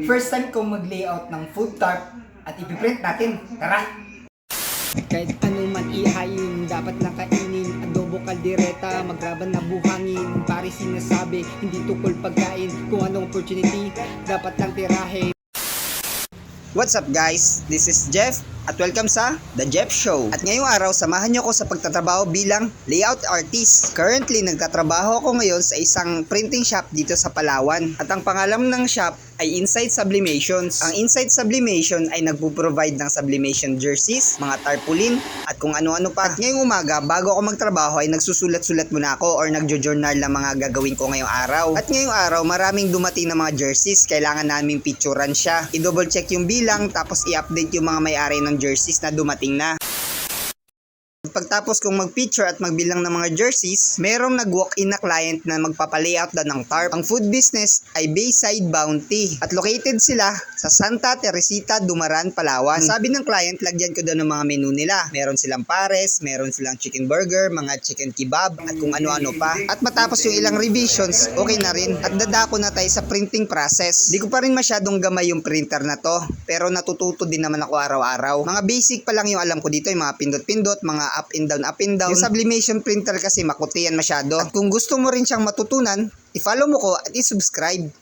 First time kong mag-layout ng food tarp at ipiprint natin. Tara! Kahit ano man ihayin, dapat nakainin. Adobo, kaldereta, magraban na buhangin. Pare sinasabi, hindi tukol pagkain. Kung anong opportunity, dapat lang tirahin. What's up guys? This is Jeff at welcome sa The Jeff Show. At ngayong araw, samahan niyo ako sa pagtatrabaho bilang layout artist. Currently, nagtatrabaho ako ngayon sa isang printing shop dito sa Palawan. At ang pangalan ng shop ay Insight Sublimations. Ang Insight Sublimation ay nagpo-provide ng sublimation jerseys, mga tarpaulin, at kung ano-ano pa. At ngayong umaga, bago ako magtrabaho ay nagsusulat-sulat muna ako or nagjo-journal ng mga gagawin ko ngayong araw. At ngayong araw, maraming dumating na mga jerseys. Kailangan naming picturean siya. I-double check yung bilang, tapos i-update yung mga may-ari ng jerseys na dumating na. Pagtapos kong mag-picture at magbilang ng mga jerseys, merong nag-walk-in na client na magpapalayout daw ng tarp. Ang food business ay Bayside Bounty at located sila sa Santa Teresita, Dumaran, Palawan. Sabi ng client, lagyan ko daw ng mga menu nila. Meron silang pares, meron silang chicken burger, mga chicken kebab, at kung ano-ano pa. At matapos yung ilang revisions, okay na rin. At dadako na tayo sa printing process. Di ko pa rin masyadong gamay yung printer na to, pero natututo din naman ako araw-araw. Mga basic pa lang yung alam ko dito, yung mga pindot-pindot, mga up and down, up and down. Yung sublimation printer kasi makuti yan masyado. At kung gusto mo rin siyang matutunan, i-follow mo ko at i-subscribe.